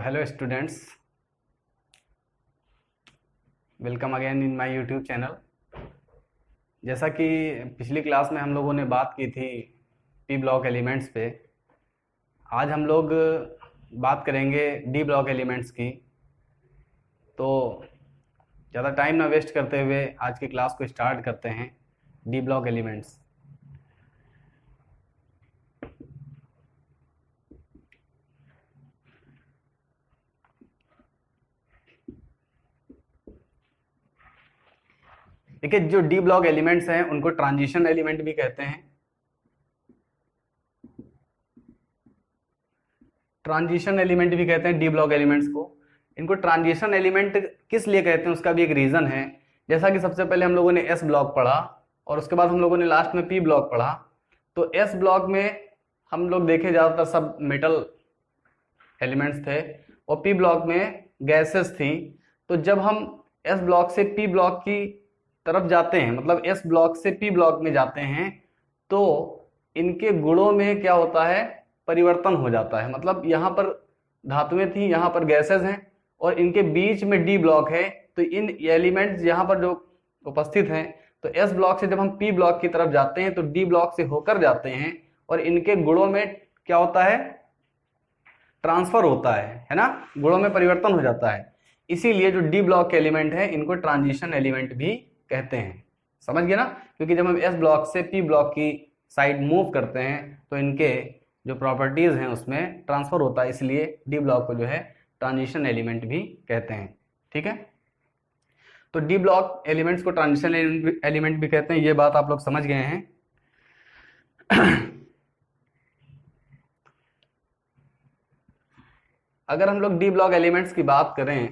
Hello students, welcome again in my YouTube channel. जैसा कि पिछली क्लास में हम लोगों ने बात की थी पी ब्लॉक एलिमेंट्स पे, आज हम लोग बात करेंगे डी ब्लॉक एलिमेंट्स की। तो ज़्यादा टाइम ना वेस्ट करते हुए आज की क्लास को स्टार्ट करते हैं। D block elements. देखिए, जो डी ब्लॉक एलिमेंट्स हैं उनको ट्रांजिशन एलिमेंट भी कहते हैं। ट्रांजिशन एलिमेंट भी कहते हैं डी ब्लॉक एलिमेंट्स को। इनको ट्रांजिशन एलिमेंट किस लिए कहते हैं उसका भी एक रीज़न है। जैसा कि सबसे पहले हम लोगों ने एस ब्लॉक पढ़ा और उसके बाद हम लोगों ने लास्ट में पी ब्लॉक पढ़ा। तो एस ब्लॉक में हम लोग देखे ज़्यादातर सब मेटल एलिमेंट्स थे और पी ब्लॉक में गैसेस थी। तो जब हम एस ब्लॉक से पी ब्लॉक की तरफ जाते हैं, मतलब एस ब्लॉक से पी ब्लॉक में जाते हैं, तो इनके गुणों में क्या होता है, परिवर्तन हो जाता है। मतलब यहाँ पर धातुएं थी, यहाँ पर गैसेस हैं और इनके बीच में डी ब्लॉक है। तो इन एलिमेंट्स यहाँ पर जो उपस्थित हैं, तो एस ब्लॉक से जब हम पी ब्लॉक की तरफ जाते हैं तो डी ब्लॉक से होकर जाते हैं और इनके गुणों में क्या होता है, ट्रांसफर होता है ना, गुणों में परिवर्तन हो जाता है। इसीलिए जो डी ब्लॉक के एलिमेंट है इनको ट्रांजिशन एलिमेंट भी कहते हैं। समझ गए ना? क्योंकि जब हम एस ब्लॉक से पी ब्लॉक की साइड मूव करते हैं तो इनके जो प्रॉपर्टीज हैं उसमें ट्रांसफर होता है, इसलिए डी ब्लॉक को जो है ट्रांजिशन एलिमेंट भी कहते हैं। ठीक है, तो डी ब्लॉक एलिमेंट्स को ट्रांजिशन एलिमेंट भी कहते हैं, ये बात आप लोग समझ गए हैं। अगर हम लोग डी ब्लॉक एलिमेंट्स की बात करें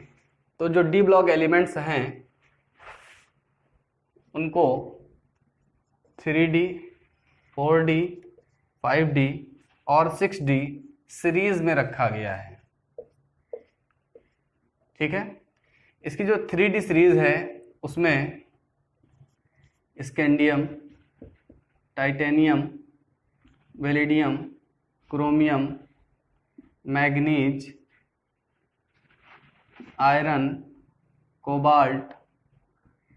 तो जो डी ब्लॉक एलिमेंट्स हैं उनको 3D, 4D, 5D और 6D सीरीज में रखा गया है। ठीक है, इसकी जो 3D सीरीज है उसमें scandium, titanium, vanadium, chromium, manganese, iron, cobalt,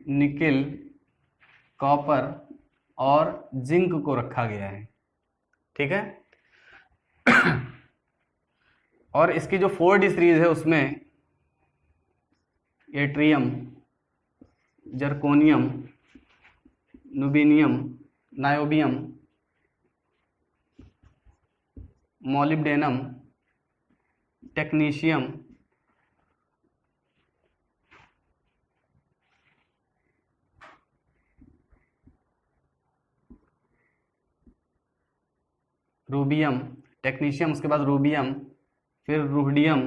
nickel, copper और जिंक को रखा गया है। ठीक है, और इसकी जो 4D सीरीज है उसमें yttrium, zirconium, niobium, niobium, molybdenum, technetium, ruthenium, technetium, उसके बाद रूबियम, फिर रुहडियम,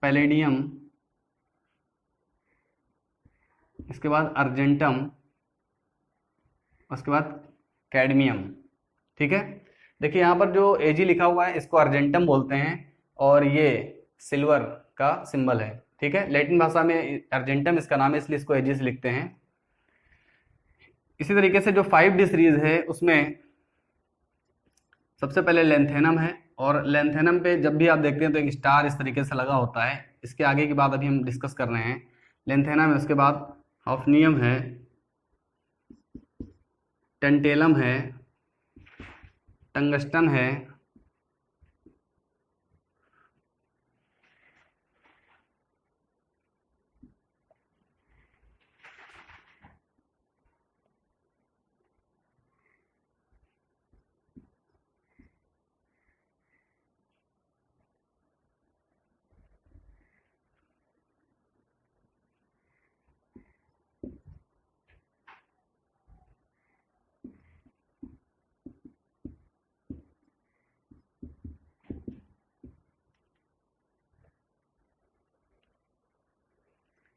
पैलेडियम, इसके बाद अर्जेंटम, उसके बाद कैडमियम। ठीक है, देखिए यहाँ पर जो Ag लिखा हुआ है इसको अर्जेंटम बोलते हैं और ये सिल्वर का सिंबल है। ठीक है, लैटिन भाषा में अर्जेंटम इसका नाम है, इसलिए इसको Ag से लिखते हैं। इसी तरीके से जो 5D सीरीज है उसमें सबसे पहले लेंथेनम है और लेंथेनम पे जब भी आप देखते हैं तो एक स्टार इस तरीके से लगा होता है। इसके आगे की बात अभी हम डिस्कस कर रहे हैं। लेंथेनम है, उसके बाद हॉफनियम है, टेंटेलम है, टंगस्टन है,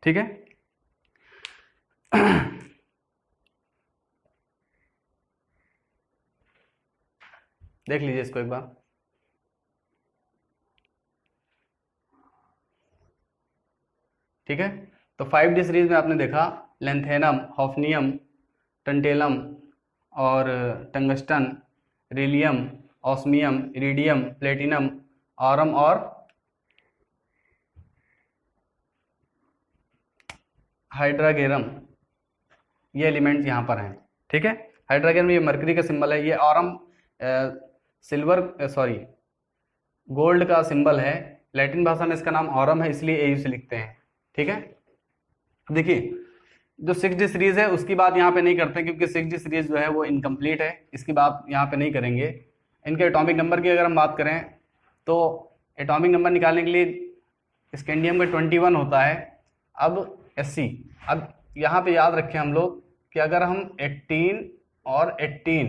ठीक है। देख लीजिए इसको एक बार। ठीक है, तो 5D सीरीज में आपने देखा लेंथेनम, हॉफनियम, टंटेलम और tungsten, rhenium, osmium, iridium, platinum, aurum और हाइड्रागेरम, ये एलिमेंट्स यहाँ पर हैं। ठीक है, हाइड्रागेरम ये मरकरी का सिंबल है, ये ऑरम सिल्वर सॉरी गोल्ड का सिंबल है। लैटिन भाषा में इसका नाम ऑरम है, इसलिए एयू से लिखते हैं। ठीक है, देखिए जो 6D सीरीज है उसकी बात यहाँ पे नहीं करते क्योंकि 6D सीरीज जो है वो इनकम्प्लीट है, इसकी बात यहाँ पे नहीं करेंगे। इनके एटॉमिक नंबर की अगर हम बात करें तो एटॉमिक नंबर निकालने के लिए स्कैंडियम का 21 होता है। अब Sc, अब यहाँ पे याद रखें हम लोग कि अगर हम 18 और 18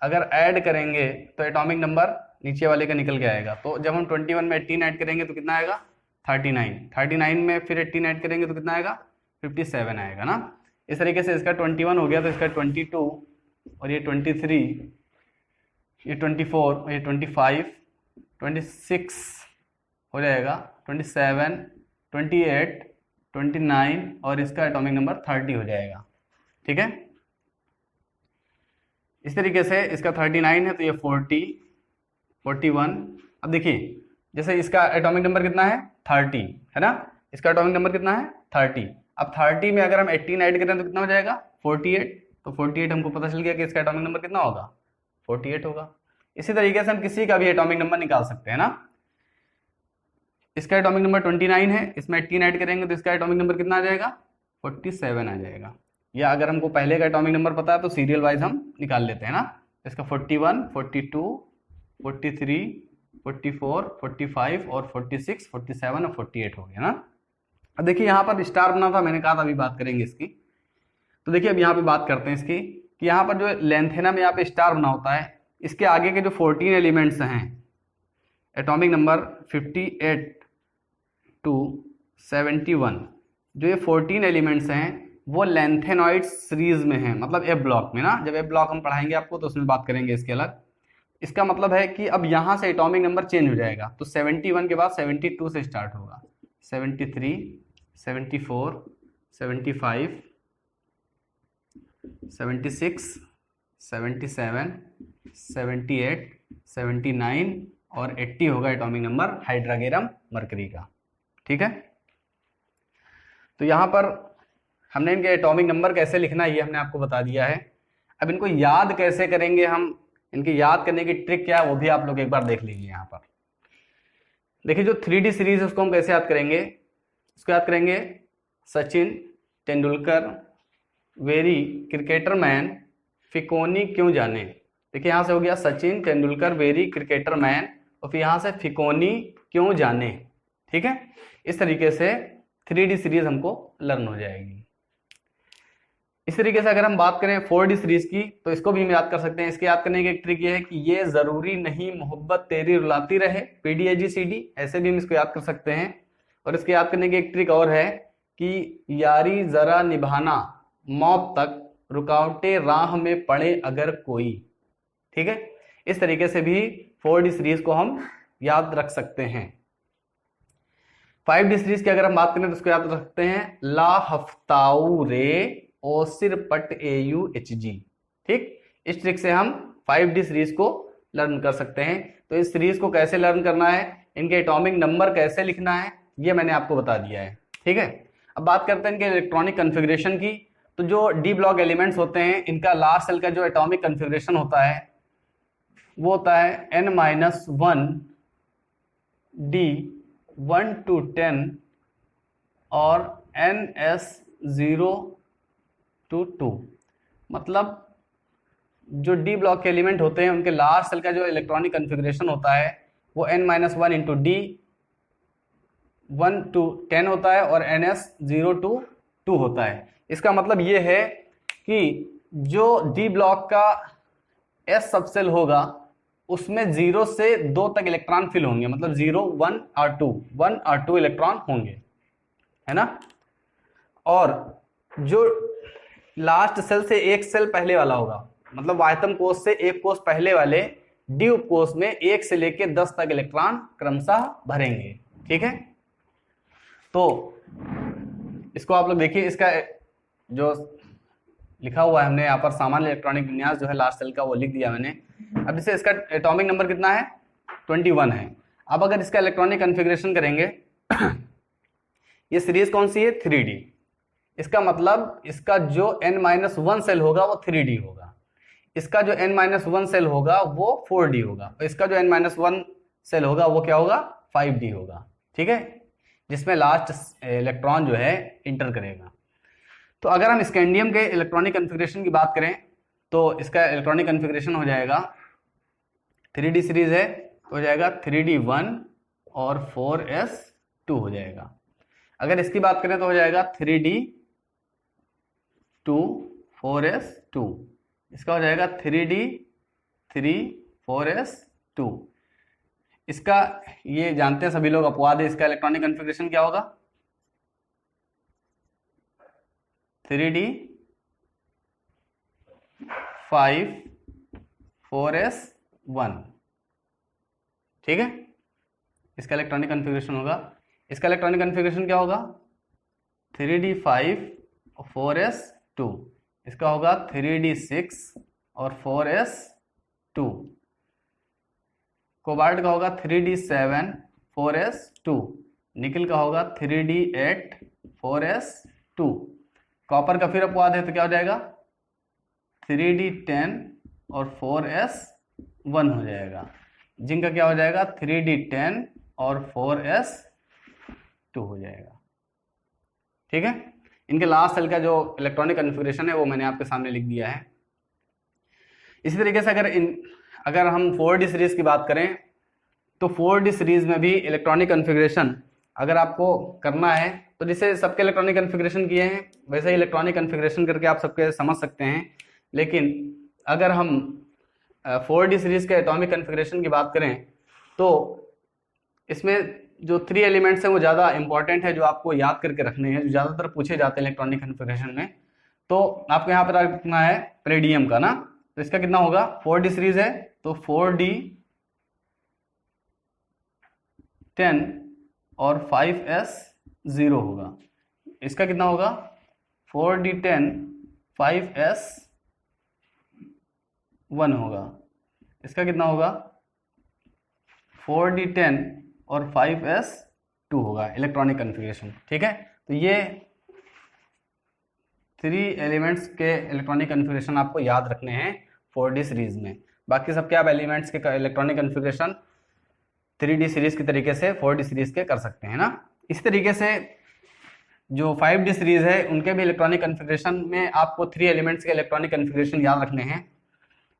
अगर ऐड करेंगे तो एटॉमिक नंबर नीचे वाले का निकल के आएगा। तो जब हम 21 में 18 ऐड करेंगे तो कितना आएगा 39, 39 में फिर 18 ऐड करेंगे तो कितना आएगा 57 आएगा ना। इस तरीके से इसका 21 हो गया तो इसका 22 और ये 23, ये 24 और ये 25, 26 हो जाएगा, 27, 28, 29 और इसका एटॉमिक नंबर 30 हो जाएगा। ठीक है, इस तरीके से इसका 39 है तो ये 40, 41। अब देखिए जैसे इसका एटॉमिक नंबर कितना है 30 है ना, इसका एटॉमिक नंबर कितना है 30। अब 30 में अगर हम 18 ऐड करें तो कितना हो जाएगा 48, तो 48 हमको पता चल गया कि इसका एटॉमिक नंबर कितना होगा 48 होगा। इसी तरीके से हम किसी का भी एटॉमिक नंबर निकाल सकते हैं ना। इसका एटॉमिक नंबर 29 है, इसमें 18 ऐड करेंगे तो इसका एटॉमिक नंबर कितना आ जाएगा 47 आ जाएगा। या अगर हमको पहले का एटॉमिक नंबर पता है तो सीरियल वाइज हम निकाल लेते हैं ना। इसका 41, 42, 43, 44, 45 और 46, 47 और 48 हो गया ना। अब देखिए यहाँ पर स्टार बना था, मैंने कहा था अभी बात करेंगे इसकी। तो देखिए अब यहाँ पे बात करते हैं इसकी कि यहाँ पर जो लेंथ है ना में यहाँ पे स्टार बना होता है, इसके आगे के जो 14 एलिमेंट्स हैं एटॉमिक नंबर 58 to 71, जो ये 14 एलिमेंट्स हैं वो लेंथेनॉइड सीरीज में हैं, मतलब एफ ब्लॉक में ना। जब एफ ब्लॉक हम पढ़ाएंगे आपको तो उसमें बात करेंगे इसके अलग। इसका मतलब है कि अब यहाँ से एटॉमिक नंबर चेंज हो जाएगा, तो 71 के बाद 72 से स्टार्ट होगा, 73, 74, 75, 76, 77, 78, 79 और 80 होगा एटॉमिक नंबर हाइड्रागेरम मरकरी का। ठीक है, तो यहाँ पर हमने इनके एटॉमिक नंबर कैसे लिखना है ये हमने आपको बता दिया है। अब इनको याद कैसे करेंगे हम, इनके याद करने की ट्रिक क्या है वो भी आप लोग एक बार देख लीजिए। यहाँ पर देखिए जो 3D सीरीज है उसको हम कैसे याद करेंगे, उसको याद करेंगे Sachin Tendulkar very cricketer man फिकोनी क्यों जाने। देखिए यहाँ से हो गया Sachin Tendulkar very cricketer man और फिर यहाँ से फिकोनी क्यों जाने। ठीक है, इस तरीके से 3D सीरीज हमको लर्न हो जाएगी। इस तरीके से अगर हम बात करें 4D सीरीज की तो इसको भी हम याद कर सकते हैं। इसके याद करने की एक ट्रिक ये है कि ये जरूरी नहीं मोहब्बत तेरी रुलाती रहे, PDAGCD, ऐसे भी हम इसको याद कर सकते हैं। और इसके याद करने की एक ट्रिक और है कि यारी जरा निभाना मौत तक, रुकावटें राह में पड़े अगर कोई। ठीक है, इस तरीके से भी 4D सीरीज को हम याद रख सकते हैं। 5D सीरीज की अगर हम बात करें तो उसको याद रख सकते हैं ला हफ्ताऊ रे ओ सिर पट AUHG। ठीक, इस ट्रिक से हम 5D सीरीज को लर्न कर सकते हैं। तो इस सीरीज को कैसे लर्न करना है, इनके एटॉमिक नंबर कैसे लिखना है, ये मैंने आपको बता दिया है। ठीक है, अब बात करते हैं इनके इलेक्ट्रॉनिक कन्फिग्रेशन की। तो जो D ब्लॉक एलिमेंट्स होते हैं इनका लास्ट सेल का जो एटॉमिक कन्फिग्रेशन होता है वो होता है N-1 D 1 to 10 और NS0 to 2। मतलब जो D ब्लॉक के एलिमेंट होते हैं उनके लास्ट सेल का जो इलेक्ट्रॉनिक कन्फिग्रेशन होता है वो N-1 इंटू D 1 to 10 होता है और NS0 to 2 होता है। इसका मतलब ये है कि जो D ब्लॉक का S सबसेल होगा उसमें 0 से 2 तक इलेक्ट्रॉन फिल होंगे, मतलब 0, 1 और 2, 1 और 2 इलेक्ट्रॉन होंगे, है ना। और जो लास्ट सेल से एक सेल पहले वाला होगा, मतलब वायतम कोष से एक कोष पहले वाले डी उपकोष में 1 से लेके 10 तक इलेक्ट्रॉन क्रमशः भरेंगे। ठीक है, तो इसको आप लोग देखिए, इसका जो लिखा हुआ है हमने यहाँ पर सामान्य इलेक्ट्रॉनिक विन्यास जो है लास्ट सेल का वो लिख दिया मैंने। अब जैसे इसका एटॉमिक नंबर कितना है 21 है। अब अगर इसका इलेक्ट्रॉनिक कन्फिग्रेशन करेंगे ये सीरीज कौन सी है, 3D। इसका मतलब इसका जो n-1 सेल होगा वो 3D होगा, इसका जो n-1 सेल होगा वो 4D होगा, और इसका जो n-1 सेल होगा वो क्या होगा, 5D होगा। ठीक है, जिसमें लास्ट इलेक्ट्रॉन जो है इंटर करेगा। तो अगर हम स्कैंडियम के इलेक्ट्रॉनिक कन्फिग्रेशन की बात करें तो इसका इलेक्ट्रॉनिक कन्फिग्रेशन हो जाएगा, 3D सीरीज है, हो जाएगा 3D1 और 4s2 हो जाएगा। अगर इसकी बात करें तो हो जाएगा 3D2 4s2, इसका हो जाएगा 3D3 4s2। इसका ये जानते हैं सभी लोग अपवाद है, इसका इलेक्ट्रॉनिक कन्फिग्रेशन क्या होगा, 3D5 4s1। ठीक है, इसका इलेक्ट्रॉनिक कन्फिग्रेशन होगा, इसका इलेक्ट्रॉनिक कन्फिग्रेशन क्या होगा, 3D5 और 4s2, इसका होगा 3D6 और 4s2। कोबाल्ट का होगा 3D7 4s2, निकिल का होगा 3D8 4s2। कॉपर का फिर अपवाद है तो क्या हो जाएगा, 3D10 और 4s1 हो जाएगा। जिंक का क्या हो जाएगा, 3D10 और 4s2 हो जाएगा। ठीक है, इनके लास्ट सेल का जो इलेक्ट्रॉनिक कन्फिग्रेशन है वो मैंने आपके सामने लिख दिया है। इसी तरीके से अगर हम 4D सीरीज की बात करें तो 4D सीरीज में भी इलेक्ट्रॉनिक कन्फिग्रेशन अगर आपको करना है तो जैसे सबके इलेक्ट्रॉनिक कन्फिग्रेशन किए हैं वैसे ही इलेक्ट्रॉनिक कन्फिग्रेशन करके आप सबके समझ सकते हैं। लेकिन अगर हम 4D सीरीज के एटॉमिक कन्फिग्रेशन की बात करें तो इसमें जो 3 एलिमेंट्स हैं वो ज़्यादा इंपॉर्टेंट है, जो आपको याद करके रखने हैं, जो ज़्यादातर पूछे जाते हैं इलेक्ट्रॉनिक कन्फिग्रेशन में। तो आपको यहाँ पर रखना है पैलेडियम का ना, तो इसका कितना होगा, 4D सीरीज है तो 4D10 और 5s0 होगा। इसका कितना होगा, 4D10 5s1 होगा। इसका कितना होगा, 4D10 और 5s2 होगा इलेक्ट्रॉनिक कन्फिग्रेशन। ठीक है, तो ये 3 एलिमेंट्स के इलेक्ट्रॉनिक कन्फिग्रेशन आपको याद रखने हैं 4D सीरीज में। बाकी सबके आप एलिमेंट्स के इलेक्ट्रॉनिक कन्फिग्रेशन 3D सीरीज के तरीके से 4D सीरीज के कर सकते हैं ना। इस तरीके से जो 5D सीरीज है उनके भी इलेक्ट्रॉनिक कन्फिग्रेशन में आपको 3 एलिमेंट्स के इलेक्ट्रॉनिक कन्फिग्रेशन याद रखने हैं।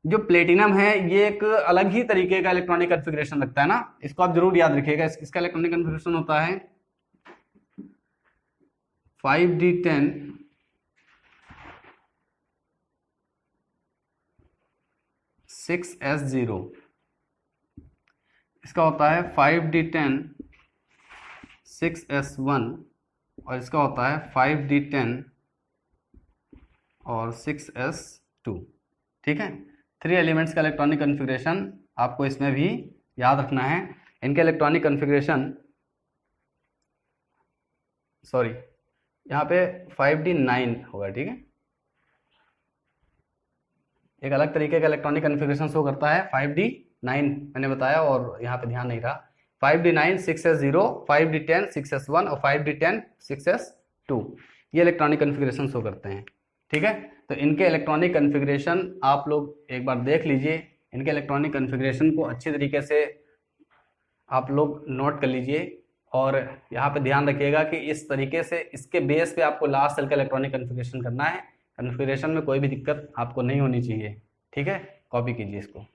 जो प्लेटिनम है ये एक अलग ही तरीके का इलेक्ट्रॉनिक कन्फिग्रेशन रखता है ना, इसको आप जरूर याद रखिएगा। इसका इलेक्ट्रॉनिक कन्फिग्रेशन होता है 5D10 6s0, इसका होता है 5D10 6s1 और इसका होता है 5D10 और 6s2। ठीक है, 3 एलिमेंट्स का इलेक्ट्रॉनिक कन्फिग्रेशन आपको इसमें भी याद रखना है। इनके इलेक्ट्रॉनिक कन्फिग्रेशन यहाँ पे 5D9 होगा। ठीक है, एक अलग तरीके का इलेक्ट्रॉनिक कन्फिग्रेशन शो करता है 5D9 मैंने बताया और यहाँ पे ध्यान नहीं रहा। 5D9 6s0, 5D10 6s1 और 5D10 6s2 ये इलेक्ट्रॉनिक कन्फिग्रेशन शो करते हैं। ठीक है, तो इनके इलेक्ट्रॉनिक कन्फिग्रेशन आप लोग एक बार देख लीजिए। इनके इलेक्ट्रॉनिक कन्फिग्रेशन को अच्छी तरीके से आप लोग नोट कर लीजिए और यहाँ पे ध्यान रखिएगा कि इस तरीके से इसके बेस पे आपको लास्ट सेल का इलेक्ट्रॉनिक कन्फिग्रेशन करना है। कन्फिग्रेशन में कोई भी दिक्कत आपको नहीं होनी चाहिए। ठीक है, कॉपी कीजिए इसको।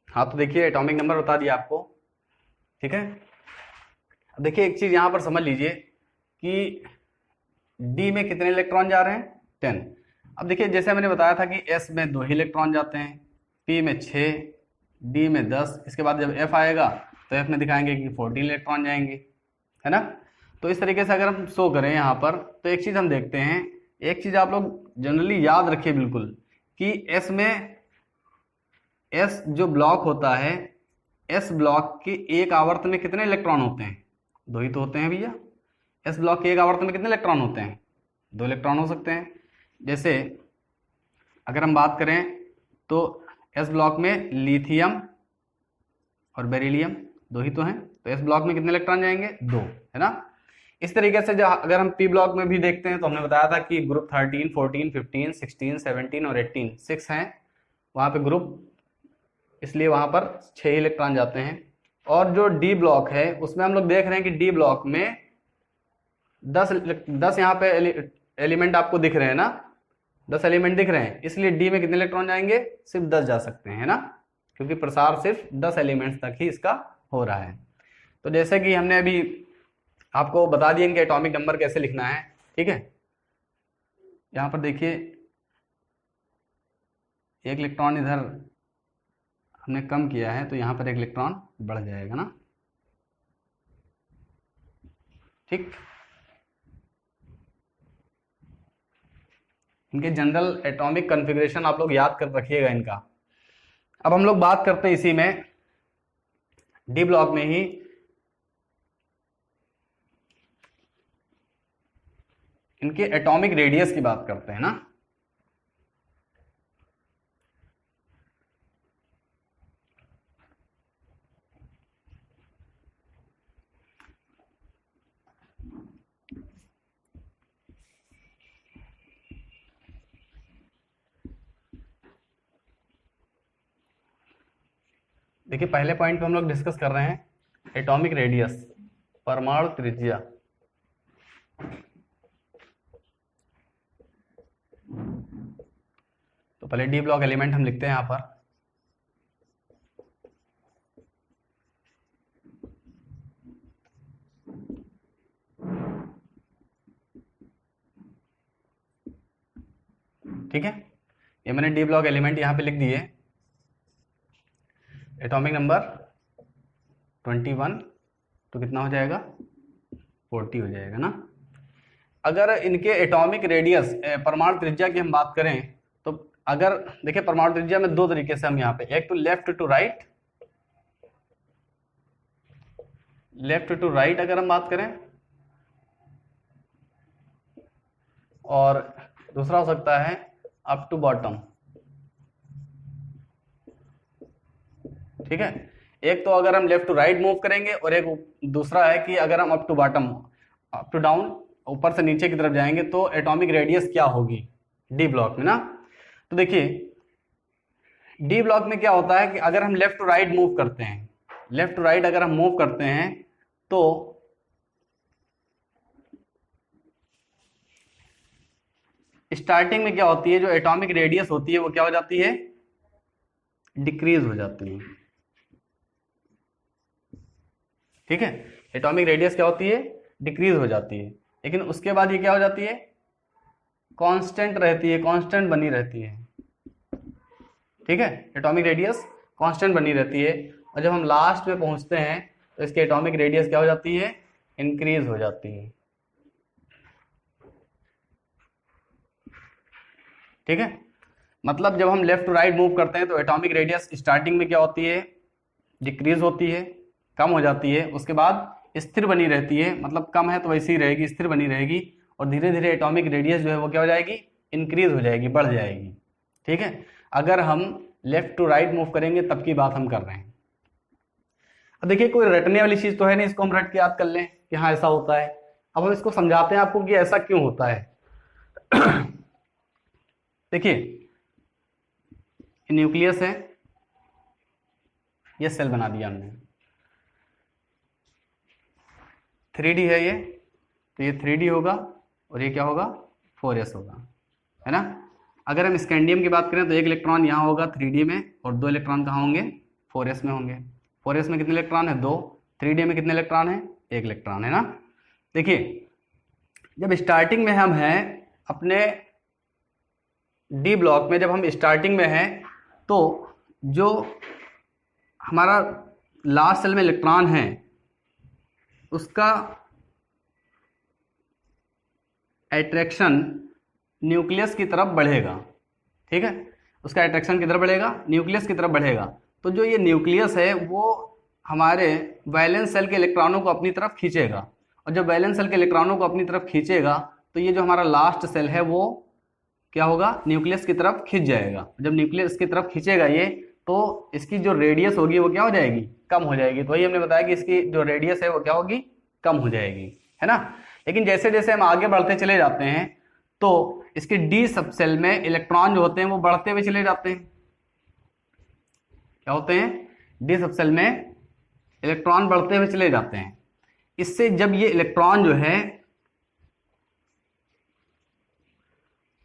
हाँ, तो देखिए एटॉमिक नंबर बता दिया आपको। ठीक है, अब देखिए एक चीज यहाँ पर समझ लीजिए कि डी में कितने इलेक्ट्रॉन जा रहे हैं, 10। अब देखिए जैसे मैंने बताया था कि एस में 2 ही इलेक्ट्रॉन जाते हैं, पी में 6, डी में 10। इसके बाद जब एफ आएगा तो एफ में दिखाएंगे कि 14 इलेक्ट्रॉन जाएंगे, है ना। तो इस तरीके से अगर हम शो करें यहाँ पर तो एक चीज़ हम देखते हैं, एक चीज़ आप लोग जनरली याद रखिए बिल्कुल कि एस में एस जो ब्लॉक होता है, एस ब्लॉक के एक आवर्त में कितने इलेक्ट्रॉन होते हैं, दो ही तो होते हैं भैया। एस ब्लॉक के एक आवर्त में कितने इलेक्ट्रॉन होते हैं? 2 इलेक्ट्रॉन हो सकते हैं। जैसे अगर हम बात करें तो एस ब्लॉक में लिथियम और बेरिलियम 2 ही तो हैं, तो एस ब्लॉक में कितने इलेक्ट्रॉन जाएंगे? 2, है ना। इस तरीके से जो अगर हम पी ब्लॉक में भी देखते हैं तो हमने बताया था कि ग्रुप 13, 14, 15, 16, 17 और 18 6 हैं वहाँ पे ग्रुप, इसलिए वहाँ पर 6 इलेक्ट्रॉन जाते हैं। और जो डी ब्लॉक है उसमें हम लोग देख रहे हैं कि डी ब्लॉक में 10 यहाँ पे एलिमेंट आपको दिख रहे हैं ना, 10 एलिमेंट दिख रहे हैं, इसलिए डी में कितने इलेक्ट्रॉन जाएंगे? सिर्फ 10 जा सकते हैं, है ना, क्योंकि प्रसार सिर्फ 10 एलिमेंट्स तक ही इसका हो रहा है। तो जैसे कि हमने अभी आपको बता दिया कि एटॉमिक नंबर कैसे लिखना है, ठीक है। यहाँ पर देखिए एक इलेक्ट्रॉन इधर हमने कम किया है तो यहाँ पर एक इलेक्ट्रॉन बढ़ जाएगा ना, ठीक। इनके जनरल एटॉमिक कॉन्फ़िगरेशन आप लोग याद कर रखिएगा इनका। अब हम लोग बात करते हैं इसी में डी ब्लॉक में ही इनके एटॉमिक रेडियस की बात करते हैं ना। देखिए पहले पॉइंट पे हम लोग डिस्कस कर रहे हैं एटॉमिक रेडियस, परमाणु त्रिज्या। तो पहले डी ब्लॉक एलिमेंट हम लिखते हैं यहां पर। ठीक है, ये मैंने डी ब्लॉक एलिमेंट यहां पे लिख दिए। एटॉमिक नंबर 21 तो कितना हो जाएगा? 40 हो जाएगा ना। अगर इनके एटॉमिक रेडियस परमाणु त्रिज्या की हम बात करें तो अगर देखिए परमाणु त्रिज्या में 2 तरीके से हम यहाँ पे, एक तो लेफ्ट टू राइट अगर हम बात करें, और दूसरा हो सकता है अप टू बॉटम। ठीक है, एक तो अगर हम लेफ्ट टू राइट मूव करेंगे और एक दूसरा है कि अगर हम up to bottom, up to down, ऊपर से नीचे की तरफ जाएंगे तो एटॉमिक रेडियस क्या होगी डी ब्लॉक में ना। तो देखिए डी ब्लॉक में क्या होता है कि अगर हम लेफ्ट टू राइट मूव करते हैं, लेफ्ट टू राइट अगर हम मूव करते हैं तो स्टार्टिंग में क्या होती है, जो एटॉमिक रेडियस होती है वो क्या हो जाती है? डिक्रीज हो जाती है। ठीक है, एटॉमिक रेडियस क्या होती है? डिक्रीज हो जाती है। लेकिन उसके बाद ये क्या हो जाती है? कांस्टेंट रहती है, कांस्टेंट बनी रहती है। ठीक है, एटॉमिक रेडियस कांस्टेंट बनी रहती है। और जब हम लास्ट में पहुंचते हैं तो इसकी एटॉमिक रेडियस क्या हो जाती है? इंक्रीज हो जाती है। ठीक है, मतलब जब हम लेफ्ट टू राइट मूव करते हैं तो एटॉमिक रेडियस स्टार्टिंग में क्या होती है? डिक्रीज होती है, कम हो जाती है। उसके बाद स्थिर बनी रहती है, मतलब कम है तो वैसे ही रहेगी, स्थिर बनी रहेगी। और धीरे धीरे एटॉमिक रेडियस जो है वो क्या हो जाएगी? इंक्रीज हो जाएगी, बढ़ जाएगी। ठीक है, अगर हम लेफ्ट टू राइट मूव करेंगे तब की बात हम कर रहे हैं। अब देखिए कोई रटने वाली चीज तो है नहीं, इसको हम रट के याद कर लें कि हाँ ऐसा होता है। अब हम इसको समझाते हैं आपको कि ऐसा क्यों होता है। देखिए न्यूक्लियस है, ये सेल बना दिया हमने, 3D है ये, तो ये 3D होगा और ये क्या होगा? 4s होगा, है ना। अगर हम स्कैंडियम की बात करें तो एक इलेक्ट्रॉन यहाँ होगा 3D में और 2 इलेक्ट्रॉन कहाँ होंगे? 4s में होंगे। 4s में कितने इलेक्ट्रॉन है? 2। 3D में कितने इलेक्ट्रॉन है? 1 इलेक्ट्रॉन, है ना। देखिए जब स्टार्टिंग में हम हैं अपने डी ब्लॉक में, जब हम स्टार्टिंग में हैं तो जो हमारा लास्ट सेल में इलेक्ट्रॉन है उसका एट्रैक्शन न्यूक्लियस की तरफ बढ़ेगा। ठीक है, उसका एट्रैक्शन किधर बढ़ेगा? न्यूक्लियस की तरफ बढ़ेगा। तो जो ये न्यूक्लियस है वो हमारे वैलेंस सेल के इलेक्ट्रॉनों को अपनी तरफ खींचेगा, और जब वैलेंस सेल के इलेक्ट्रॉनों को अपनी तरफ खींचेगा तो ये जो हमारा लास्ट सेल है वो क्या होगा, न्यूक्लियस की तरफ खींच जाएगा। जब न्यूक्लियस की तरफ खींचेगा ये, तो इसकी जो रेडियस होगी वो क्या हो जाएगी, कम हो जाएगी। तो वही हमने बताया कि इसकी जो रेडियस है वो क्या होगी, कम हो जाएगी, है ना। लेकिन जैसे जैसे हम आगे बढ़ते चले जाते हैं तो इसके डी सब सेल में इलेक्ट्रॉन जो होते हैं वो बढ़ते हुए चले जाते हैं। क्या होते हैं, डी सब सेल में इलेक्ट्रॉन बढ़ते हुए चले जाते हैं। इससे जब ये इलेक्ट्रॉन जो है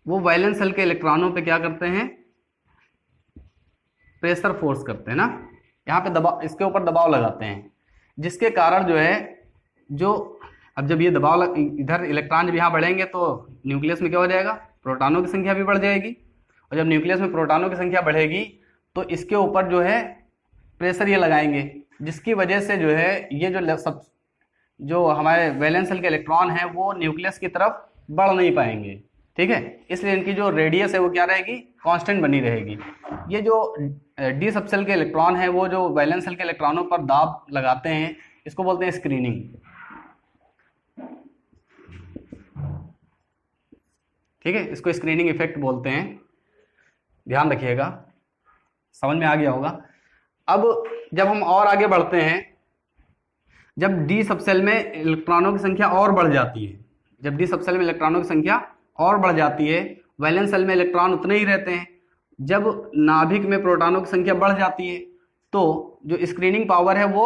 वो वैलेंस सेल के इलेक्ट्रॉनों पे क्या करते हैं, प्रेशर फोर्स करते हैं ना, यहाँ पे दबाव, इसके ऊपर दबाव लगाते हैं, जिसके कारण जो है जो अब जब ये दबाव इधर इलेक्ट्रॉन जब यहाँ बढ़ेंगे तो न्यूक्लियस में क्या हो जाएगा, प्रोटॉनों की संख्या भी बढ़ जाएगी, और जब न्यूक्लियस में प्रोटॉनों की संख्या बढ़ेगी तो इसके ऊपर जो है प्रेशर ये लगाएंगे, जिसकी वजह से जो है ये जो हमारे वैलेंस सेल के इलेक्ट्रॉन हैं वो न्यूक्लियस की तरफ बढ़ नहीं पाएंगे, ठीक है। इसलिए इनकी जो रेडियस है वो क्या रहेगी, कांस्टेंट बनी रहेगी। ये जो डी सब सेल के इलेक्ट्रॉन है वो जो वैलेंस सेल के इलेक्ट्रॉनों पर दाब लगाते हैं, इसको बोलते हैं स्क्रीनिंग, ठीक है। इसको स्क्रीनिंग इफेक्ट बोलते हैं, ध्यान रखिएगा, समझ में आ गया होगा। अब जब हम और आगे बढ़ते हैं, जब डी सब सेल में इलेक्ट्रॉनों की संख्या और बढ़ जाती है, जब डी सब सेल में इलेक्ट्रॉनों की संख्या और बढ़ जाती है, वैलेंस सेल में इलेक्ट्रॉन उतने ही रहते हैं, जब नाभिक में प्रोटॉनों की संख्या बढ़ जाती है तो जो स्क्रीनिंग पावर है वो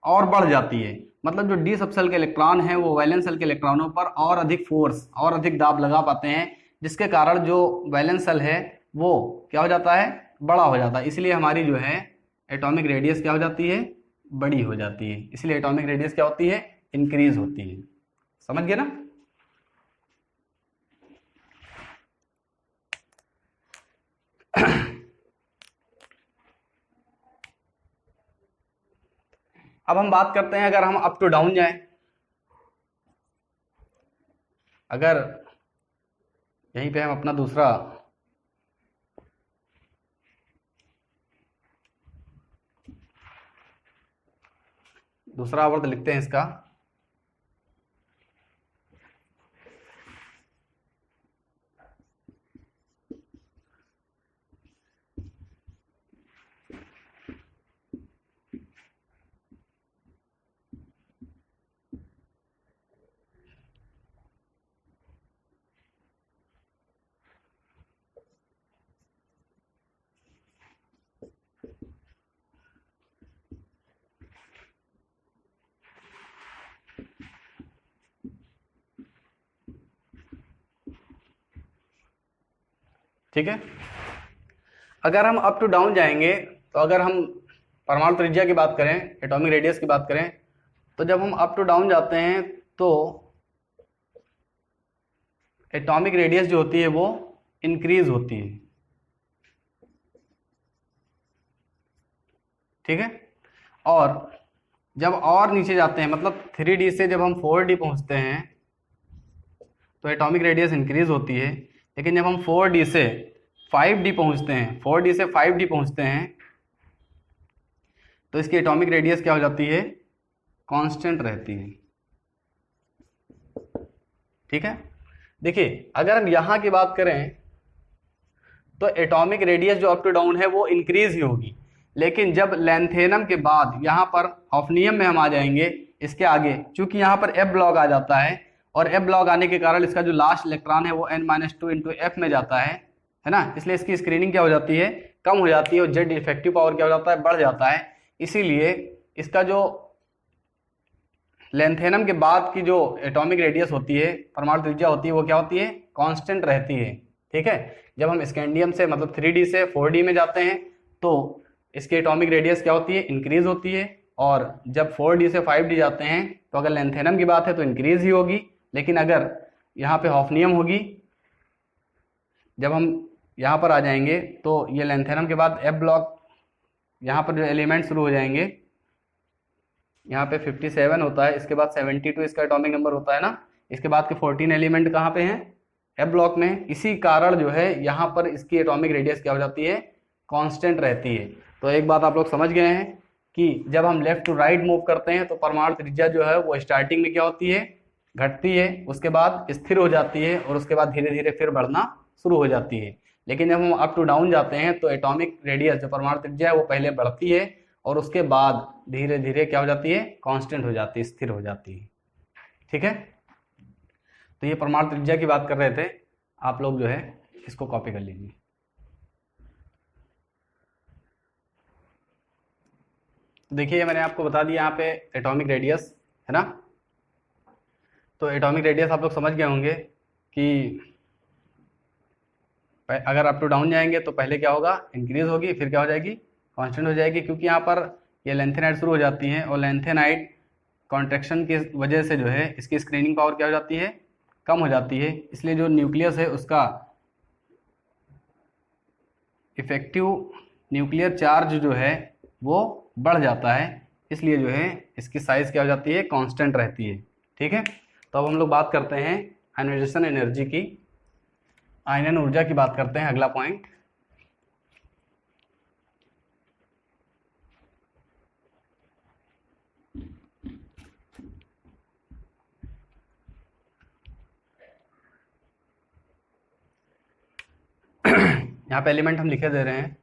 और बढ़ जाती है। मतलब जो डी सब सेल के इलेक्ट्रॉन है वो वैलेंस सेल के इलेक्ट्रॉनों पर और अधिक फोर्स और अधिक दाब लगा पाते हैं, जिसके कारण जो वैलेंस सेल है वो क्या हो जाता है, बड़ा हो जाता है। इसलिए हमारी जो है एटॉमिक रेडियस क्या हो जाती है, बड़ी हो जाती है। इसलिए एटॉमिक रेडियस क्या होती है, इंक्रीज होती है। समझ गए ना। अब हम बात करते हैं अगर हम अप टू डाउन जाएं, अगर यहीं पे हम अपना दूसरा आवर्त लिखते हैं इसका, ठीक है। अगर हम अप टू डाउन जाएंगे तो अगर हम परमाणु त्रिज्या की बात करें, एटॉमिक रेडियस की बात करें, तो जब हम अप टू डाउन जाते हैं तो एटॉमिक रेडियस जो होती है वो इंक्रीज होती है, ठीक है। और जब और नीचे जाते हैं, मतलब 3D से जब हम 4D पहुंचते हैं तो एटॉमिक रेडियस इंक्रीज होती है। लेकिन जब हम 4D से 5D पहुंचते हैं, 4D से 5D पहुंचते हैं तो इसकी एटॉमिक रेडियस क्या हो जाती है, कांस्टेंट रहती है, ठीक है। देखिए अगर हम यहां की बात करें तो एटॉमिक रेडियस जो अप टू डाउन है वो इंक्रीज ही होगी, लेकिन जब लैंथेनम के बाद यहाँ पर हॉफनियम में हम आ जाएंगे, इसके आगे चूंकि यहाँ पर एफ ब्लॉक आ जाता है, और एफ ब्लॉक आने के कारण इसका जो लास्ट इलेक्ट्रॉन है वो n-2 इंटू एफ में जाता है ना, इसलिए इसकी स्क्रीनिंग क्या हो जाती है, कम हो जाती है, और जेड इफेक्टिव पावर क्या हो जाता है, बढ़ जाता है। इसीलिए इसका जो लैंथेनम के बाद की जो एटॉमिक रेडियस होती है, परमाणु त्रिज्या होती है, वो क्या होती है, कांस्टेंट रहती है, ठीक है। जब हम स्कैंडियम से मतलब 3D से 4D में जाते हैं तो इसकी एटॉमिक रेडियस क्या होती है, इंक्रीज होती है, और जब 4D से 5D जाते हैं तो अगर लैंथेनम की बात है तो इंक्रीज ही होगी, लेकिन अगर यहाँ पे हॉफनियम होगी, जब हम यहाँ पर आ जाएंगे तो ये लैंथेनम के बाद एफ ब्लॉक, यहाँ पर जो एलिमेंट शुरू हो जाएंगे, यहाँ पे 57 होता है, इसके बाद 72 इसका एटॉमिक नंबर होता है ना, इसके बाद के 14 एलिमेंट कहाँ पे हैं, एफ ब्लॉक में। इसी कारण जो है यहाँ पर इसकी एटॉमिक रेडियस क्या हो जाती है, कांस्टेंट रहती है। तो एक बात आप लोग समझ गए हैं कि जब हम लेफ्ट टू राइट मूव करते हैं तो परमाणु त्रिज्या जो है वो स्टार्टिंग में क्या होती है, घटती है, उसके बाद स्थिर हो जाती है और उसके बाद धीरे धीरे फिर बढ़ना शुरू हो जाती है। लेकिन जब हम अप टू डाउन जाते हैं तो एटॉमिक रेडियस जो परमाणु त्रिज्या है वो पहले बढ़ती है और उसके बाद धीरे धीरे क्या हो जाती है, कांस्टेंट हो जाती है, स्थिर हो जाती है। ठीक है, तो ये परमाणु त्रिज्या की बात कर रहे थे, आप लोग जो है इसको कॉपी कर लीजिए। देखिए मैंने आपको बता दिया यहाँ पे एटॉमिक रेडियस है ना। तो एटॉमिक रेडियस आप लोग समझ गए होंगे कि अगर अप टू डाउन जाएंगे तो पहले क्या होगा, इंक्रीज होगी, फिर क्या हो जाएगी, कांस्टेंट हो जाएगी, क्योंकि यहाँ पर ये लेंथेनाइट शुरू हो जाती है और लेंथेनाइट कॉन्ट्रैक्शन की वजह से जो है इसकी स्क्रीनिंग पावर क्या हो जाती है, कम हो जाती है। इसलिए जो न्यूक्लियस है उसका इफेक्टिव न्यूक्लियर चार्ज जो है वो बढ़ जाता है, इसलिए जो है इसकी साइज क्या हो जाती है, कांस्टेंट रहती है। ठीक है, तो अब हम लोग बात करते हैं आयनाइजेशन एनर्जी की, आयनन ऊर्जा की बात करते हैं, अगला पॉइंट। यहाँ पे एलिमेंट हम लिखे दे रहे हैं।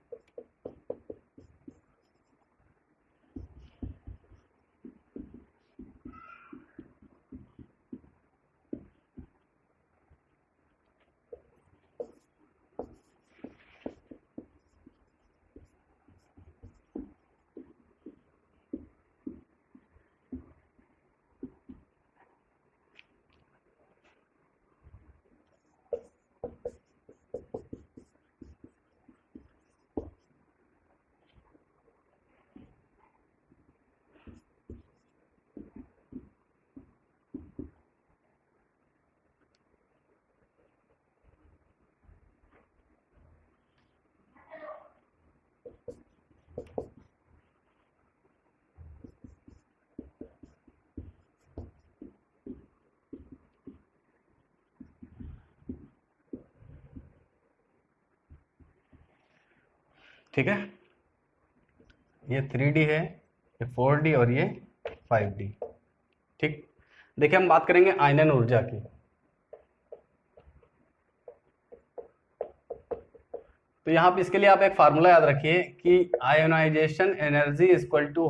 ठीक है, ये 3D है, ये 4D और ये 5D। ठीक, देखिए हम बात करेंगे आयनन ऊर्जा की। तो यहाँ पे इसके लिए आप एक फार्मूला याद रखिए कि ionization energy equal to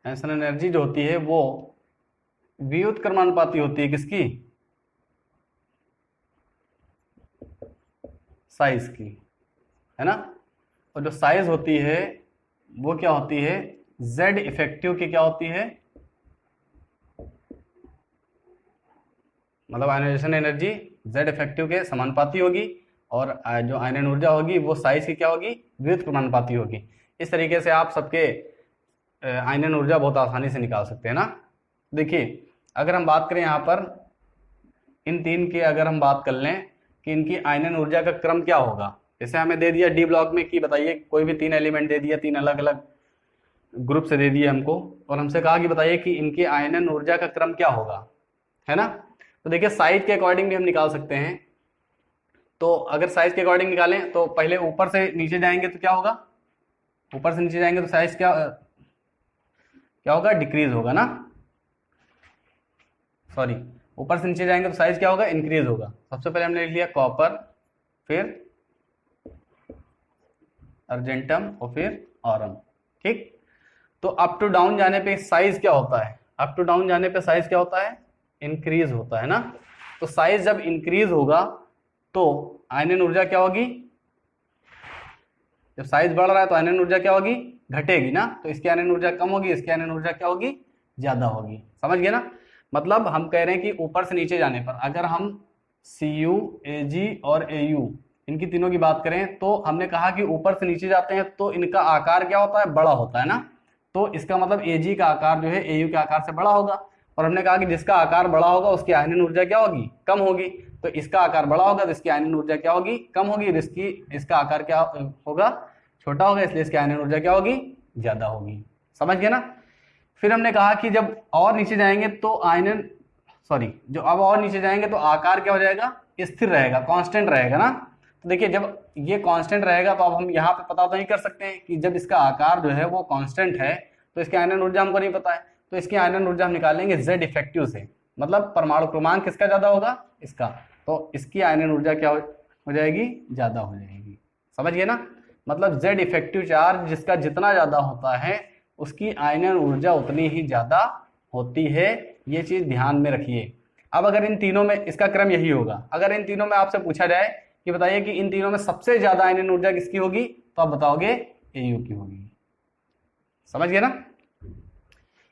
ionization energy जो होती है वो व्युत्क्रमानुपाती होती है किसकी, साइज की, है ना। और जो साइज होती है वो क्या होती है, Z इफेक्टिव की क्या होती है, मतलब आयनाइजेशन एनर्जी Z इफेक्टिव के समानुपाती होगी और जो आयनन ऊर्जा होगी वो साइज की क्या होगी, व्युत्क्रमानुपाती होगी। इस तरीके से आप सबके आयनन ऊर्जा बहुत आसानी से निकाल सकते हैं ना। देखिए अगर हम बात करें यहाँ पर इन तीन की, अगर हम बात कर लें कि इनकी आयनन ऊर्जा का क्रम क्या होगा, जैसे हमें दे दिया डी ब्लॉक में कि बताइए, कोई भी 3 एलिमेंट दे दिया, 3 अलग अलग ग्रुप से दे दिए हमको, और हमसे कहा कि बताइए कि इनके आयनन ऊर्जा का क्रम क्या होगा, है ना। तो देखिए साइज के अकॉर्डिंग भी हम निकाल सकते हैं। तो अगर साइज के अकॉर्डिंग निकालें तो पहले ऊपर से नीचे जाएंगे तो क्या होगा, ऊपर से नीचे जाएंगे तो साइज क्या क्या होगा, डिक्रीज होगा ना, सॉरी, ऊपर से नीचे जाएंगे तो साइज क्या होगा, इंक्रीज होगा। सबसे पहले हमने लिख लिया कॉपर, फिर अर्जेंटम और फिर ऑरम। ठीक, तो अप टू डाउन जाने पे साइज क्या होता है, अप टू डाउन जाने पे साइज क्या होता है, इंक्रीज होता है ना। तो साइज जब इंक्रीज होगा तो आयनन ऊर्जा क्या होगी, जब साइज बढ़ रहा है तो आयनन ऊर्जा क्या होगी, घटेगी ना। तो इसकी आयनन ऊर्जा कम होगी, इसकी आयनन ऊर्जा क्या होगी, ज्यादा होगी। समझ गए ना, मतलब हम कह रहे हैं कि ऊपर से नीचे जाने पर अगर हम Cu, Ag और Au इनकी तीनों की बात करें तो हमने कहा कि ऊपर से नीचे जाते हैं तो इनका आकार क्या होता है, बड़ा होता है ना। तो इसका मतलब Ag का आकार जो है Au के आकार से बड़ा होगा, और हमने कहा कि जिसका आकार बड़ा होगा उसकी आयनन ऊर्जा क्या होगी, कम होगी। तो इसका आकार बड़ा होगा तो इसकी आयनन ऊर्जा क्या होगी, कम होगी। इसका आकार क्या होगा, छोटा होगा, इसलिए इसकी आयनन ऊर्जा क्या होगी, ज्यादा होगी। समझ गए ना। फिर हमने कहा कि जब और नीचे जाएंगे तो जो अब और नीचे जाएंगे तो आकार क्या हो जाएगा, स्थिर रहेगा, कांस्टेंट रहेगा ना। तो देखिए जब ये कांस्टेंट रहेगा तो अब हम यहाँ पे पता तो नहीं कर सकते हैं कि जब इसका आकार जो है वो कांस्टेंट है तो इसकी आयनन ऊर्जा हमको नहीं पता है, तो इसकी आयनन ऊर्जा हम निकालेंगे Z इफेक्टिव से, मतलब परमाणु क्रमांक किसका ज्यादा होगा, इसका, तो इसकी आयनन ऊर्जा क्या हो जाएगी, ज्यादा हो जाएगी। समझ गए ना, मतलब Z इफेक्टिव चार्ज जिसका जितना ज्यादा होता है उसकी आयनन ऊर्जा उतनी ही ज्यादा होती है, ये चीज ध्यान में रखिए। अब अगर इन तीनों में, इसका क्रम यही होगा, अगर इन तीनों में आपसे पूछा जाए कि बताइए कि इन तीनों में सबसे ज्यादा आयनन ऊर्जा किसकी होगी, तो आप बताओगे AU की होगी। समझ गए ना।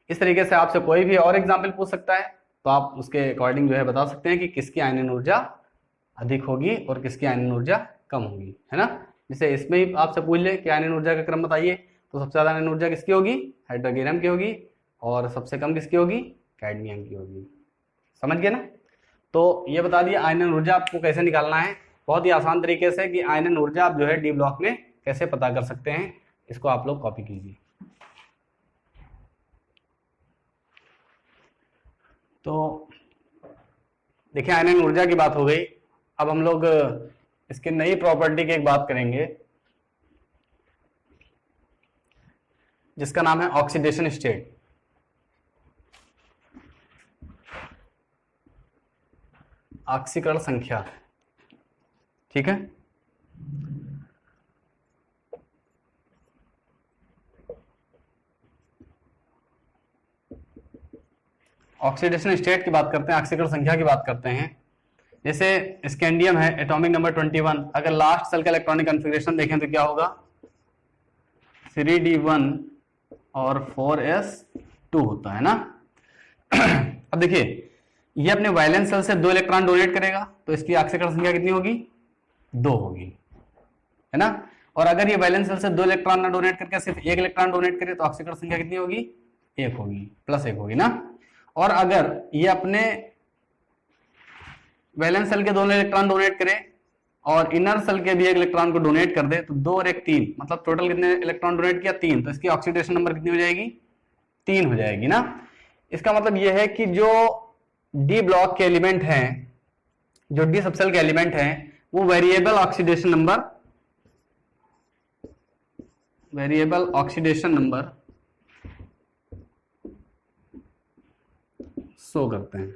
इस तरीके से आपसे कोई भी और एग्जाम्पल पूछ सकता है तो आप उसके अकॉर्डिंग जो है बता सकते हैं कि किसकी आयनन ऊर्जा अधिक होगी और किसकी आयनन ऊर्जा कम होगी, है ना। जैसे इसमें ही आपसे पूछ ले कि आयनन ऊर्जा का क्रम बताइए, तो सबसे ज्यादा आयनन ऊर्जा किसकी होगी, हाइड्रोजन की होगी, और सबसे कम किसकी होगी, कैडमियम की होगी। समझ गए ना। तो ये बता दिया आयनन ऊर्जा आपको कैसे निकालना है, बहुत ही आसान तरीके से कि आयनन ऊर्जा आप जो है डी ब्लॉक में कैसे पता कर सकते हैं, इसको आप लोग कॉपी कीजिए। तो देखिए आयनन ऊर्जा की बात हो गई, अब हम लोग इसके नई प्रॉपर्टी की एक बात करेंगे जिसका नाम है ऑक्सीडेशन स्टेट। ऑक्सीकरण संख्या, ठीक है। ऑक्सीडेशन स्टेट की बात करते हैं, ऑक्सीकरण संख्या की बात करते हैं। जैसे स्कैंडियम है, एटॉमिक नंबर 21, अगर लास्ट सेल का इलेक्ट्रॉनिक कॉन्फ़िगरेशन देखें तो क्या होगा, 3d1 और 4s2 होता है ना। अब देखिए ये अपने वैलेंस सेल से 2 इलेक्ट्रॉन डोनेट करेगा तो इसकी ऑक्सीकरण संख्या कितनी होगी, 2 होगी, है ना। और अगर ये वैलेंस सेल से 2 इलेक्ट्रॉन ना डोनेट करके सिर्फ 1 इलेक्ट्रॉन डोनेट करे तो ऑक्सीकरण संख्या कितनी होगी, 1 होगी, +1 होगी ना। और अगर ये अपने वैलेंस सेल के दोनों इलेक्ट्रॉन डोनेट करे और इनर सेल के भी 1 इलेक्ट्रॉन को डोनेट कर दे तो 2 और 1 3, मतलब टोटल कितने इलेक्ट्रॉन डोनेट किया, 3, तो इसकी ऑक्सीडेशन नंबर कितनी हो जाएगी, 3 हो जाएगी ना। इसका मतलब यह है कि जो डी ब्लॉक के एलिमेंट हैं, जो डी सबसेल के एलिमेंट हैं, वो वेरिएबल ऑक्सीडेशन नंबर शो करते हैं,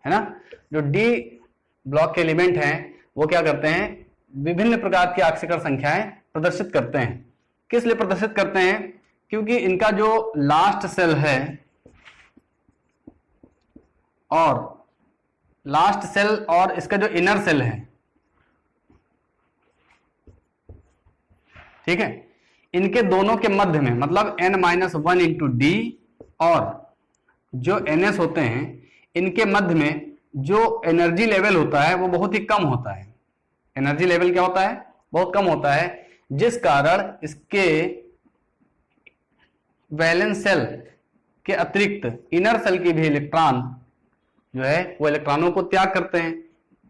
है ना। जो डी ब्लॉक के एलिमेंट हैं वो क्या करते हैं, विभिन्न प्रकार की ऑक्सीकरण संख्याएं प्रदर्शित करते हैं। किस लिए प्रदर्शित करते हैं, क्योंकि इनका जो लास्ट सेल है और इसका जो इनर सेल है, ठीक है, इनके दोनों के मध्य में, मतलब n-1 इंटू डी और जो ns होते हैं, इनके मध्य में जो एनर्जी लेवल होता है वो बहुत ही कम होता है। एनर्जी लेवल क्या होता है, बहुत कम होता है, जिस कारण इसके वैलेंस सेल के अतिरिक्त इनर सेल के भी इलेक्ट्रॉन जो है वो इलेक्ट्रॉनों को त्याग करते हैं।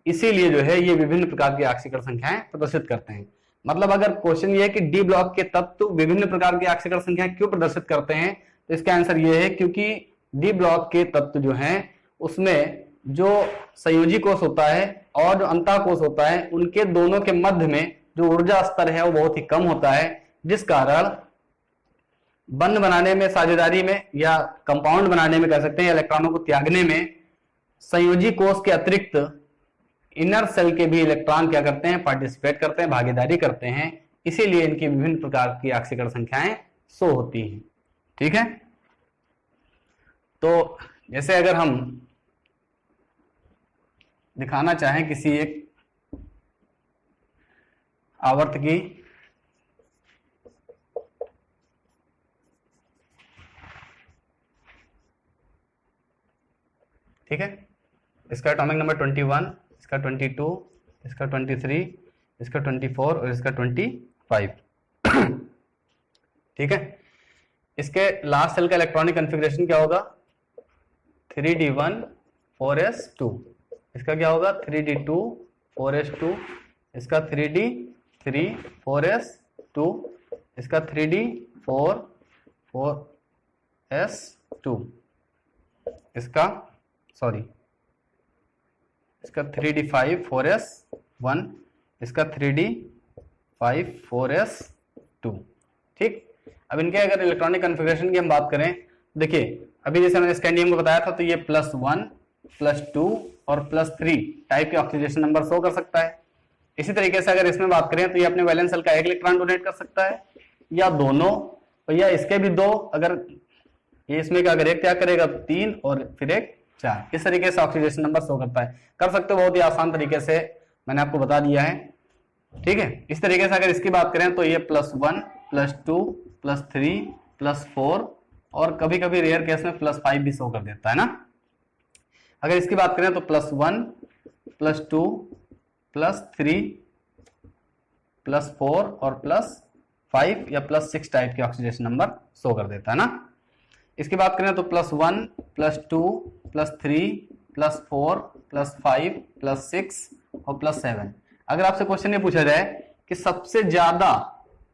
इसीलिए जो है ये विभिन्न प्रकार की ऑक्सीकरण संख्याएं प्रदर्शित करते हैं। मतलब अगर क्वेश्चन ये है कि डी ब्लॉक के तत्व विभिन्न प्रकार की ऑक्सीकरण संख्याएं क्यों प्रदर्शित करते हैं, तो इसका आंसर ये है क्योंकि डी ब्लॉक के तत्व जो हैं उसमें जो संयोजी कोष होता है और जो अंतःकोष होता है, उनके दोनों के मध्य में जो ऊर्जा स्तर है वो बहुत ही कम होता है, जिस कारण बंध बनाने में, साझेदारी में या कंपाउंड बनाने में कह सकते हैं, इलेक्ट्रॉनों को त्यागने में संयोजी कोष के अतिरिक्त इनर सेल के भी इलेक्ट्रॉन क्या करते हैं, पार्टिसिपेट करते हैं, भागीदारी करते हैं। इसीलिए इनकी विभिन्न प्रकार की ऑक्सीकरण संख्याएं शो होती हैं, ठीक है। तो जैसे अगर हम दिखाना चाहें किसी एक आवर्त की, ठीक है, इसका एटॉमिक नंबर 21, इसका 22, इसका 23, इसका 24 और इसका 25, ठीक है। इसके लास्ट सेल का इलेक्ट्रॉनिक कॉन्फ़िगरेशन क्या होगा, 3d1 4s2, इसका क्या होगा 3d2 4s2, इसका 3d3 4s2, इसका 3d4 4s2, इसका 3d5 4s1, इसका 3D5 4s2। ठीक, अब इनके अगर इलेक्ट्रॉनिक कन्फिग्रेशन की हम बात करें, देखिए अभी जैसे मैंने स्कैंडियम को बताया था, तो ये +1 +2 और +3 टाइप के ऑक्सीडेशन नंबर शो कर सकता है। इसी तरीके से अगर इसमें बात करें तो ये अपने वैलेंस शेल का एक इलेक्ट्रॉन डोनेट कर सकता है, या दोनों, या इसके भी दो, अगर ये इसमें का अगर एक त्याग करेगा तो 3 और फिर एक 4। इस तरीके से ऑक्सीडेशन नंबर शो करता है, कर सकते हो बहुत ही आसान तरीके से, मैंने आपको बता दिया है। ठीक है, इस तरीके से अगर इसकी बात करें तो ये +1 +2 +3 +4 और कभी कभी रेयर केस में +5 भी शो कर देता है ना। अगर इसकी बात करें तो +1 +2 +3 +4 और +5 या +6 टाइप के ऑक्सीडेशन नंबर शो कर देता है ना। इसकी बात करें तो +1 +2 +3 +4 +5 +6 और +7। अगर आपसे क्वेश्चन ये पूछा जाए कि सबसे ज्यादा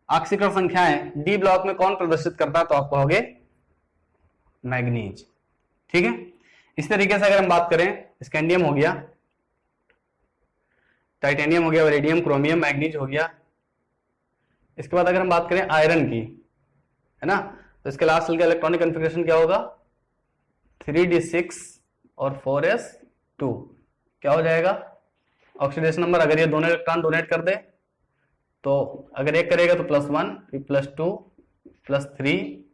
ऑक्सीकरण संख्याएं डी ब्लॉक में कौन प्रदर्शित करता है, तो आप कहोगे मैग्नीज। ठीक है, इस तरीके से अगर हम बात करें, स्कैंडियम हो गया, टाइटेनियम हो गया, रेडियम, क्रोमियम, मैग्नीज हो गया। इसके बाद अगर हम बात करें आयरन की, है ना, तो इसके लास्ट सेल का इलेक्ट्रॉनिक कन्फिग्रेशन क्या होगा, 3d6 और 4s2। क्या हो जाएगा ऑक्सीडेशन नंबर, अगर ये दोनों इलेक्ट्रॉन डोनेट कर दे तो अगर एक करेगा तो +1 फिर +2 +3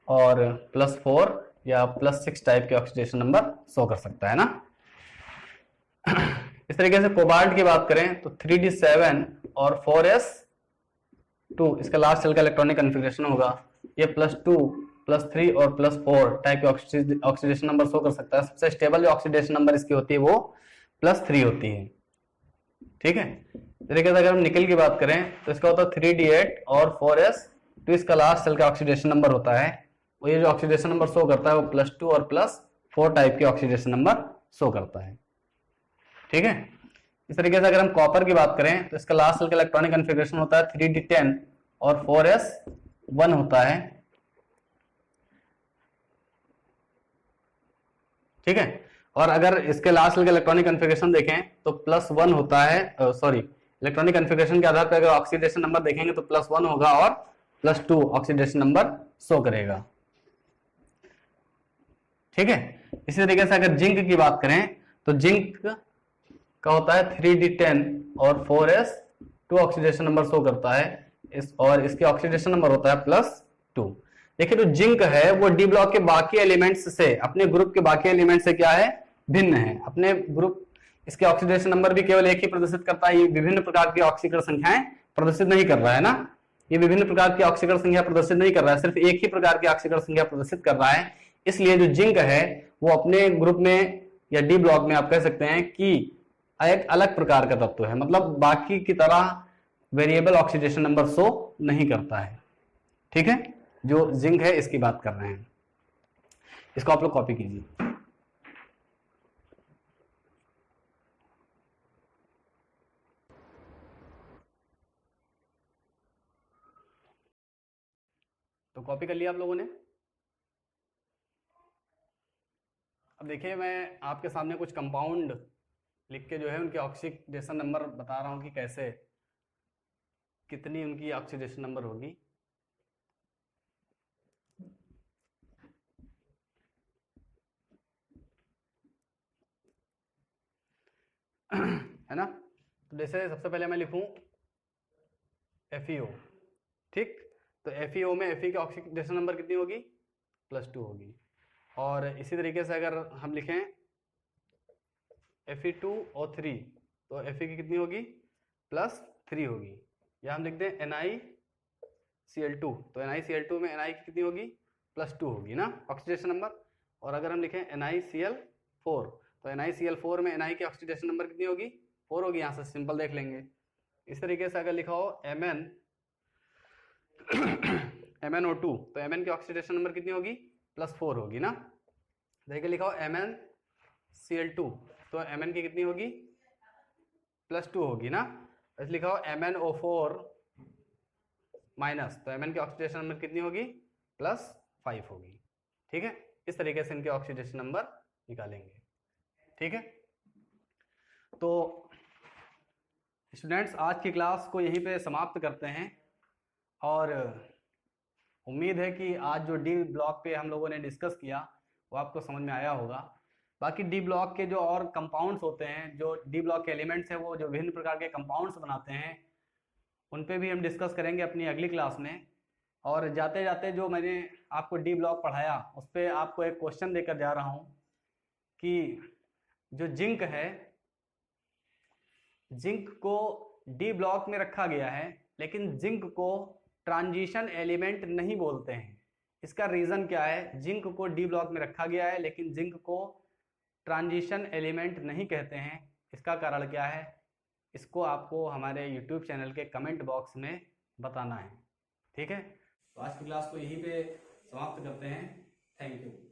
और +4 या +6 टाइप के ऑक्सीडेशन नंबर शो कर सकता है ना। इस तरीके से कोबाल्ट की बात करें तो 3d7 और 4s2 इसका लास्ट सेल का इलेक्ट्रॉनिक कन्फिग्रेशन होगा। ये +2 +3 और +4 टाइप के ऑक्सीडेशन नंबर शो कर सकता है। सबसे स्टेबल जो ऑक्सीडेशन नंबर इसकी होती है वो +3 होती है। ठीक है, तरीके से अगर हम निकल की बात करें तो इसका होता है 3d8 और 4s2 इसका लास्ट सेल का ऑक्सीडेशन नंबर होता है। वो ये जो ऑक्सीडेशन नंबर शो करता है वो +2 और +4 टाइप के ऑक्सीडेशन नंबर शो करता है। ठीक है, इस तरीके से अगर हम कॉपर की बात करें तो इसका लास्ट सेल का इलेक्ट्रॉनिक कन्फिग्रेशन होता है 3d10 और 4s1 होता है। ठीक है, और अगर इसके लास्ट सेल का इलेक्ट्रॉनिक कन्फिग्रेशन देखें तो +1 होता है, सॉरी, इलेक्ट्रॉनिक कन्फिग्रेशन के आधार पर अगर ऑक्सीडेशन नंबर देखेंगे तो +1 होगा और +2 ऑक्सीडेशन नंबर शो करेगा। ठीक है, इसी तरीके से अगर जिंक की बात करें तो जिंक का होता है 3d10 और 4s2 ऑक्सीडेशन नंबर शो करता है, और इसके ऑक्सीडेशन नंबर होता है +2। देखिए, तो जिंक है वो डी ब्लॉक के बाकी एलिमेंट्स से, अपने ग्रुप के बाकी एलिमेंट से क्या है, भिन्न है। अपने ग्रुप, इसके ऑक्सीडेशन नंबर भी केवल एक ही प्रदर्शित करता है, ये विभिन्न प्रकार की ऑक्सीकरण संख्याएं प्रदर्शित नहीं कर रहा है ना। ये विभिन्न प्रकार की ऑक्सीकरण संख्या प्रदर्शित नहीं कर रहा है, सिर्फ एक ही प्रकार की ऑक्सीकरण संख्या प्रदर्शित कर रहा है। इसलिए जो जिंक है वो अपने ग्रुप में या डी ब्लॉक में आप कह सकते हैं कि एक अलग प्रकार का तत्व है, मतलब बाकी की तरह वेरिएबल ऑक्सीडेशन नंबर शो नहीं करता है। ठीक है, जो जिंक है इसकी बात कर रहे हैं, इसको आप लोग कॉपी कीजिए। तो कॉपी कर लिया आप लोगों ने। अब देखिए, मैं आपके सामने कुछ कंपाउंड लिख के जो है उनके ऑक्सीडेशन नंबर बता रहा हूं कि कैसे, कितनी उनकी ऑक्सीडेशन नंबर होगी। है ना, तो जैसे सबसे पहले मैं लिखूं FeO। ठीक, तो FeO में Fe की ऑक्सीडेशन नंबर कितनी होगी, +2 होगी। और इसी तरीके से अगर हम लिखें Fe2O3 तो Fe की कितनी होगी, +3 होगी। या हम लिखते हैं NiCl2 तो NiCl2 में Ni की कितनी होगी, +2 होगी ना ऑक्सीडेशन नंबर। और अगर हम लिखें NiCl4 तो NiCl4 में Ni की ऑक्सीडेशन नंबर कितनी होगी, 4 होगी। यहाँ से सिंपल देख लेंगे। इस तरीके से अगर लिखा हो MnO2 तो Mn की ऑक्सीडेशन नंबर कितनी होगी, +4 होगी ना। देखिए लिखा हो MnCl2 तो Mn की कितनी होगी, +2 होगी ना। ऐसे लिखा हो MnO4 माइनस तो Mn की ऑक्सीडेशन नंबर कितनी होगी, +5 होगी। ठीक है, इस तरीके से इनके ऑक्सीडेशन नंबर निकालेंगे। ठीक है, तो स्टूडेंट्स, आज की क्लास को यहीं पे समाप्त करते हैं और उम्मीद है कि आज जो डी ब्लॉक पे हम लोगों ने डिस्कस किया वो आपको समझ में आया होगा। बाकी डी ब्लॉक के जो और कंपाउंड्स होते हैं, जो डी ब्लॉक के एलिमेंट्स हैं, वो जो विभिन्न प्रकार के कंपाउंड्स बनाते हैं, उन पे भी हम डिस्कस करेंगे अपनी अगली क्लास में। और जाते जाते जो मैंने आपको डी ब्लॉक पढ़ाया उस पर आपको एक क्वेश्चन देकर जा रहा हूँ कि जो जिंक है, जिंक को डी ब्लॉक में रखा गया है, लेकिन जिंक को ट्रांजिशन एलिमेंट नहीं बोलते हैं। इसका रीज़न क्या है? जिंक को डी ब्लॉक में रखा गया है लेकिन जिंक को ट्रांजिशन एलिमेंट नहीं कहते हैं। इसका कारण क्या है? इसको आपको हमारे यूट्यूब चैनल के कमेंट बॉक्स में बताना है। ठीक है, तो आज की क्लास को यहीं पे समाप्त करते हैं। Thank you.